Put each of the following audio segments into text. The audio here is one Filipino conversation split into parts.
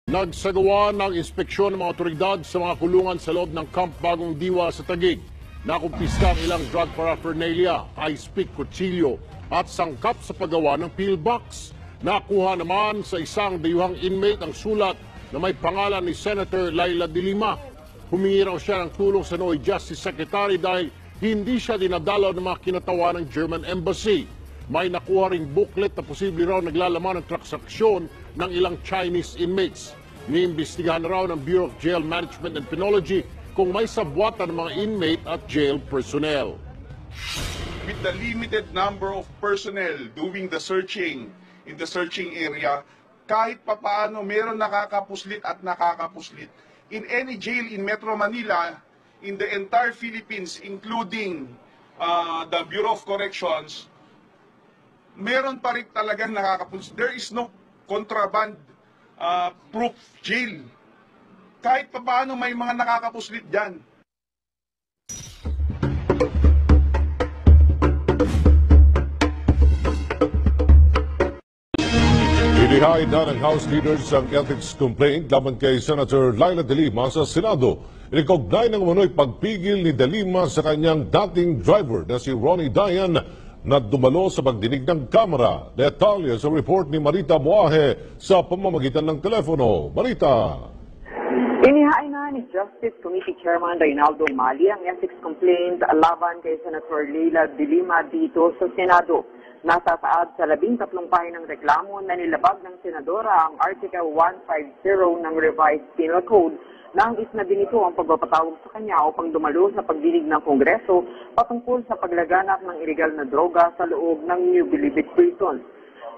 Nagsagawa ng inspeksyon ng mga otoridad sa mga kulungan sa loob ng Camp Bagong Diwa sa Taguig. Nakumpiska ang ilang drug paraphernalia, ice pick, kutsilyo at sangkap sa paggawa ng pillbox. Nakuha naman sa isang dayuhang inmate ang sulat na may pangalan ni Senator Laila de Lima. Humingi raw siya ng tulong sa Noy Justice Secretary dahil hindi siya dinadalaw ng mga kinatawa ng German Embassy. May nakuha ring booklet na posible raw naglalaman ng transaksyon ng ilang Chinese inmates. Niimbestigahan na raw ng Bureau of Jail Management and Penology kung may sabwatan ng mga inmate at jail personnel. With the limited number of personnel doing the searching in the searching area, kahit papaano meron nakakapuslit at nakakapuslit. In any jail in Metro Manila, in the entire Philippines, including the Bureau of Corrections, meron pa rin talagang nakakapuslit. There is no contraband proof jail. Kahit pa paano may mga nakakapuslit dyan. Inihain na ng House leaders ang ethics complaint laban kay Senator Laila de Lima sa Senado. Inognay ng umano'y pagpigil ni de Lima sa kanyang dating driver na si Ronnie Dayan na dumalo sa pagdinig ng Kamara. Detalye sa report ni Marita Buahe sa pamamagitan ng telepono. Marita. Inihain na ni Justice Committee Chairman Reynaldo Mali ang ethics complaint laban kay Senator Laila de Lima dito sa Senado. Nasasaad sa 13 pahinang reklamo na nilabag ng Senadora ang Article 150 ng Revised Penal Code. Nangis na din ito ang pagpapatawag sa kanya upang dumalo sa pagdinig ng Kongreso patungkol sa paglaganap ng iligal na droga sa loob ng New Bilibid Prison.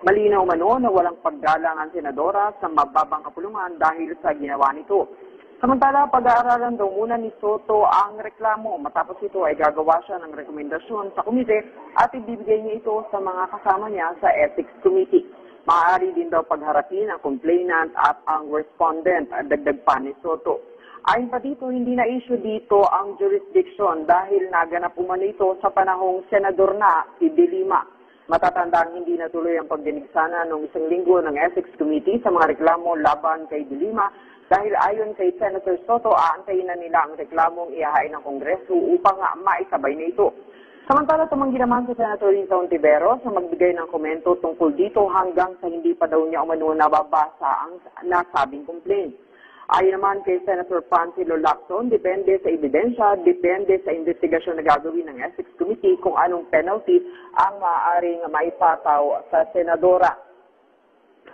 Malinaw mano na walang paggalang ang Senadora sa mababang kapulungan dahil sa ginawa nito. Samantala, pag-aaralan daw muna ni Soto ang reklamo. Matapos ito ay gagawa siya ng rekomendasyon sa komite at ibibigay niya ito sa mga kasama niya sa Ethics Committee. Maaari din daw pagharapin ang complainant at ang respondent, dagdag pa ni Soto. Ayon pa dito, hindi na issue dito ang jurisdiction dahil naganap umano ito sa panahong senador na si De Lima. Matatandang hindi natuloy ang pagdinig sana noong isang linggo ng Ethics Committee sa mga reklamo laban kay De Lima dahil ayon kay Senator Soto, aantayin na nila ang reklamong ihahain ng Kongreso upang maisabay na ito. Samantala, tumanggi naman si Senator Risa Ontiveros na magbigay ng komento tungkol dito hanggang sa hindi pa daw niya umano nababasa ang nasabing complaint. Ayon naman kay Senator Pancilo Lacson, depende sa ebidensya, depende sa investigasyon na gagawin ng Ethics Committee kung anong penalty ang maaaring maipataw sa Senadora.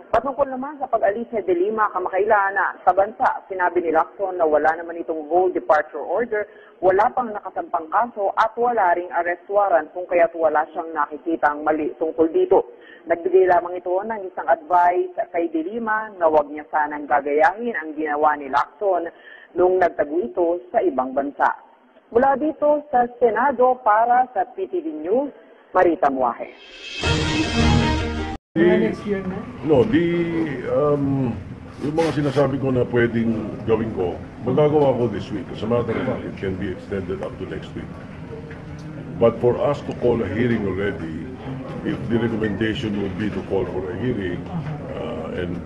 Patungkol naman sa pag-alis ni De Lima kamakailan sa bansa, sinabi ni Lacson na wala naman itong whole departure order, wala pang nakasampang kaso at wala ring arrest warrant kung kaya't wala siyang nakikitang mali tungkol dito. Nagbigay lamang ito ng isang advice kay De Lima na huwag niya sanang gagayahin ang ginawa ni Lacson nung nagtago ito sa ibang bansa. Mula dito sa Senado para sa PTV News, Marita Muahe. Yung mga sinasabi ko na pwedeng gawin ko, magagawa ko this week. As a matter of fact, it can be extended up to next week. But for us to call a hearing already, if the recommendation would be to call for a hearing and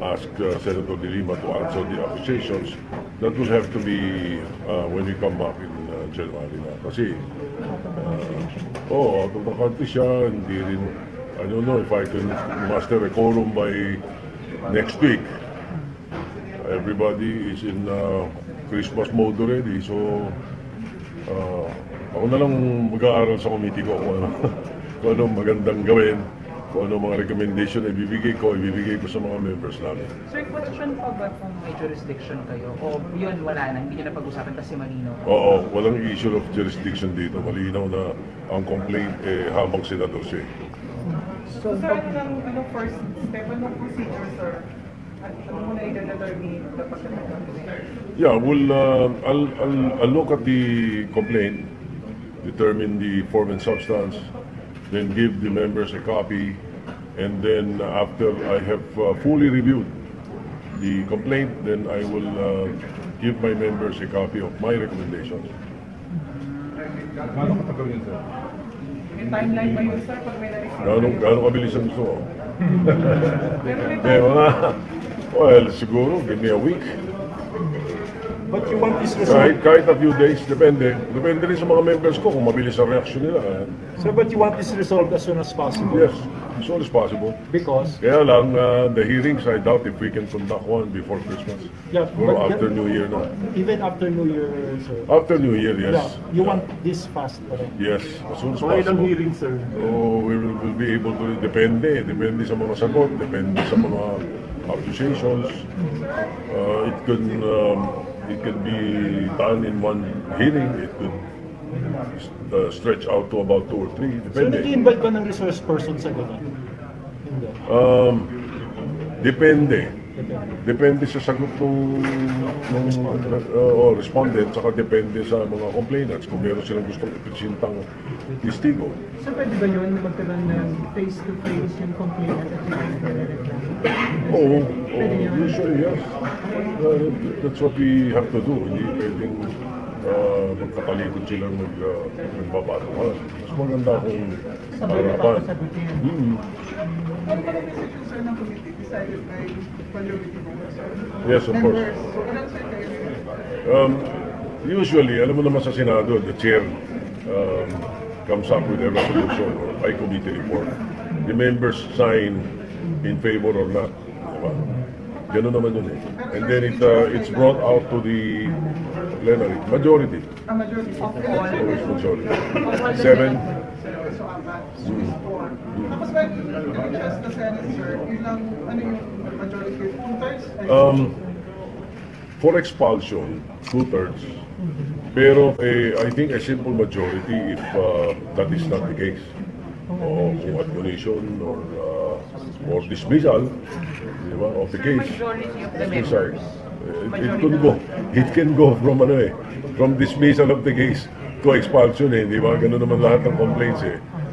ask Senator De Lima to answer the accusations, that will have to be when we come back in January na. Kasi, out of the country siya, hindi rin, I don't know if I can muster a quorum by next week. Everybody is in Christmas mode already, so ako na lang mag-aaral sa committee ko kung ano magandang gawin, kung ano mga recommendation na ibibigay ko sa mga members namin. Sir, question pa ba kung may jurisdiction kayo? O yun, wala na, hindi nyo na pag-usapan kasi malinaw? Oo, walang issue of jurisdiction dito. Malinaw na ang complaint habang senador siya. So, sir, ano first step, anong procedure, sir? Ano muna i-determine the pagkakataon? Yeah, I'll look at the complaint, determine the form and substance, then give the members a copy, and then after I have fully reviewed the complaint, then I will give my members a copy of my recommendations. Gano'ng katagal yun, sir? May timeline ba yun, sir, pag may na-receive? Gano'ng kabilis ang gusto ko? Pero Well, siguro, give me a week. But you want this resolved, Kahit a few days, depende. Depende rin sa mga members ko kung mabilis ang reaction nila. sir, but you want this resolved as soon as possible? Yes, as soon as possible. Because, Kaya lang, the hearings, I doubt if we can conduct one before Christmas. yeah, Or but after New Year na. even after New Year, sir, After New Year, yeah, yes. you want this fast, correct? Yes, as soon as So, ilang possible. hearings, sir? So, we will be able to, depende sa mga sagot, depende sa mga accusations. It could be done in one hearing, it could stretch out to about 2 or 3, So, depende. nag-invite ba ng resource person sa ganun? Hindi. Depende. Depende sa sagot ng respondent, saka depende sa mga complainants kung meron silang gustong ipresentang testigo. So pwede ba yun na magkaroon ng face-to-face yung complainant at yung reklamo? Oo, usually yes. That's what we have to do. Hindi pwedeng magkatalikod silang nagbabatuhan. Mas maganda kung harapan. Ano ba yung decision, sir, ng committee decided by majority vote, sir? Yes, of course. Members, so ilan, sir, kayo? Usually, alam mo naman sa Senado, the chair comes up with a resolution or by committee report. The members sign in favor or not. Diba? Ganun naman yun eh. And then it's brought out to the plenary. Majority. A majority of Always majority. 7. So, apat. So, 4. Tapos when you reaches the Senate, sir, ilang, ano yung majority? 2/3? For expulsion, 2/3. Pero I think a simple majority if that is not the case. O kung admonition or dismissal, di ba, of the case. Majority of the Dismissal. members. It can go from from dismissal of the case to expulsion di ba? Ganun naman lahat ng complaints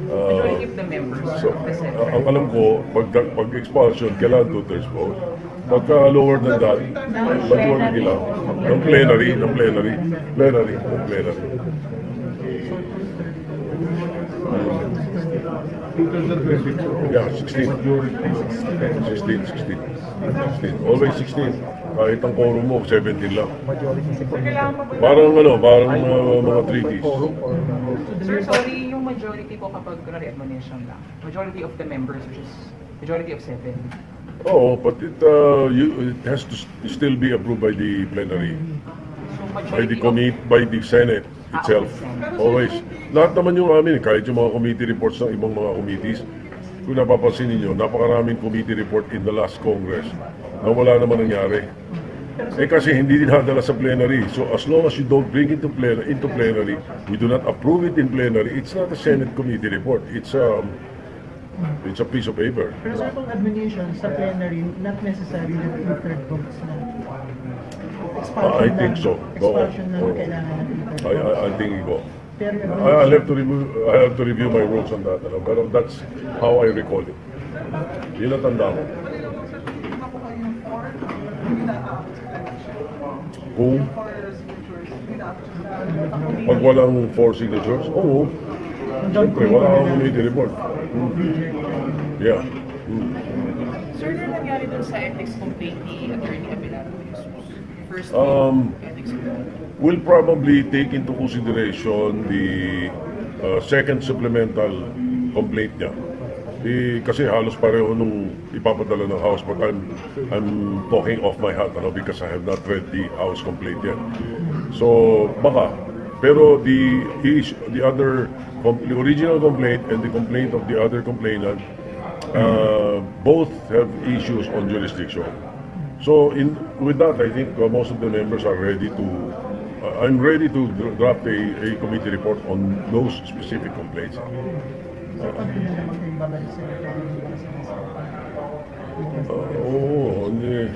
Majority of the members So, of the Senate. ang alam ko, pag expulsion, kailangan 2/3 vote. Pagka lower than that, majority lang. Ng plenary. Yeah, 16. Always 16. Kahit ang quorum mo, 17 lang. Parang mga treaties. Sir, sorry, yung majority po kapag re-admonition lang. Majority of the members, which is majority of 7. Oh, but it has to still be approved by the plenary. So By the Senate itself. Always. Lahat naman yung amin, kahit yung mga committee reports ng ibang mga committees, kung napapansin ninyo, napakaraming committee report in the last Congress na wala naman nangyari. Kasi hindi dinadala sa plenary. So as long as you don't bring it into plenary, we do not approve it in plenary, it's not a Senate committee report. It's a piece of paper. Pero sir, kung admonition sa plenary, not necessarily na 2/3 votes na. I think so. Expulsion na kailangan ng 2/3 I think so. Pero I'll have to review my rules on that. Pero that's how I recall it. Yun ang tanda ko. Kung pag walang 4 signatures, oo. Siyempre, wala akong committee report. Yeah. Sir, ano nangyari dun sa ethics complaint ni Attorney Abelardo Jesus? First ethics complaint. We'll probably take into consideration the second supplemental complaint niya. Kasi halos pareho nung ipapadala ng House, but I'm talking off my hat because I have not read the House complaint yet. So baka, pero the original complaint and the complaint of the other complainant both have issues on jurisdiction. So with that, I think most of the members are ready to. I'm ready to draft a committee report on those specific complaints. Hindi.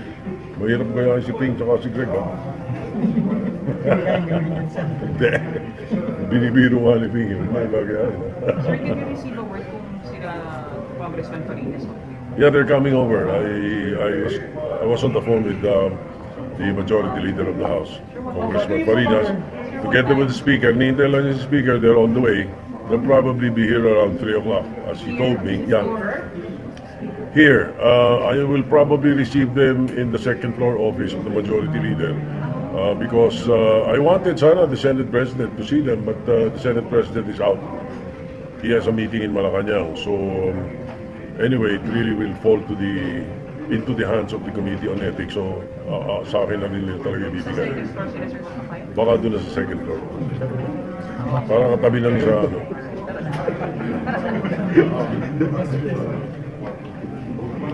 Mahirap kaya si Ping tsaka si Greg, ha? Hindi. Binibiro nga ni Ping, yun. May bagay. Sir, did you receive a word kung sila Congressman Farinas o Yeah, they're coming over. I was on the phone with the majority leader of the House, Congressman Farinas, together with the Speaker. Nihintay lang yung Speaker, they're on the way. They'll probably be here around 3 o'clock, as he told me. Yeah. Here, I will probably receive them in the second floor office of the Majority Leader because I wanted sana the Senate President to see them, but the Senate President is out. He has a meeting in Malacanang. So anyway, it really will fall into the hands of the Committee on Ethics. So sa akin na nila talaga ibibigay. Baka doon na sa second floor. Para katabi lang sa ano.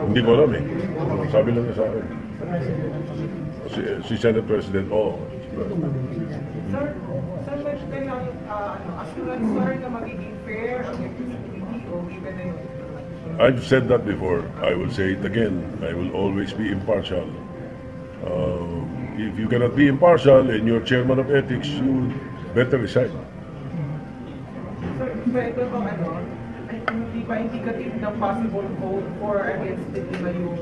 Hindi ko alam eh. Sabi lang niya sa akin. Si Senate President, Sir, pwede kayong assurance, sir, na magiging fair ang activity o given na yun? I've said that before. I will say it again. I will always be impartial. If you cannot be impartial and you're chairman of ethics, you better resign. Sir, pwede bang hindi ba indicative ng possible vote for against the iba yung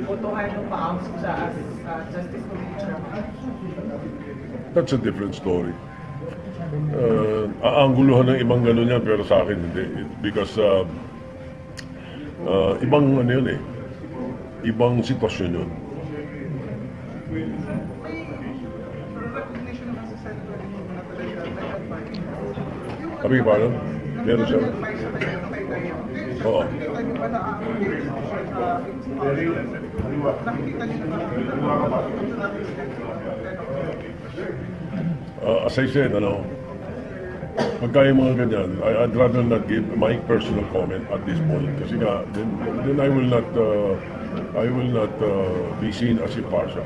botohan ng paams siya as Justice Committee? That's a different story. Aanguluhan ng ibang gano'n yan, pero sa akin hindi. Because ibang ano yun eh. Ibang sitwasyon yun. Sabi ka paano? Meron siya. Oo. As I said, pagka yung mga ganyan, I'd rather not give my personal comment at this point. Kasi nga, then I will not be seen as impartial.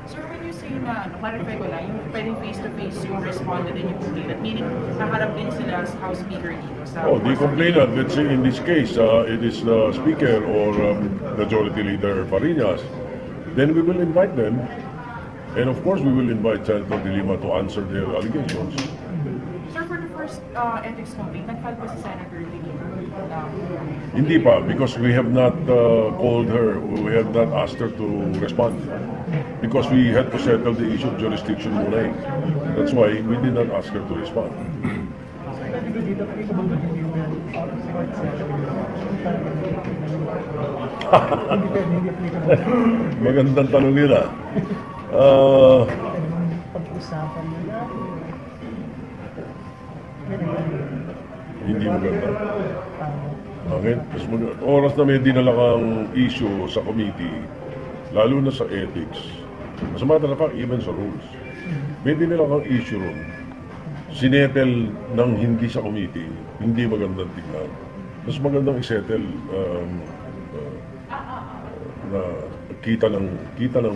Sir, when you say na, clarify ko lang, yung pwedeng face-to-face yung respondent and yung complainant, meaning naharap din sila sa House Speaker dito. The complainant, let's say in this case, it is the Speaker or Majority Leader Fariñas, then we will invite them. And of course, we will invite Senator De Lima to answer their allegations. Sir, for the first ethics complaint, nag-file pa si Senator De Lima? Hindi pa, because we have not called her, we have not asked her to respond. Because we had to settle the issue of jurisdiction muna eh. That's why we did not ask her to respond. Magandang tanong yun ah. Pag-usapan nila. Hindi maganda. Okay? Oras na may dinala kang issue sa committee, lalo na sa ethics, as a matter of fact, even sa rules, may dinala kang issue ron, sinetel ng hindi sa committee, hindi magandang tignan. Mas magandang isettle na kita ng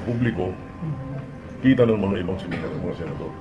publiko, kita ng mga ibang senador.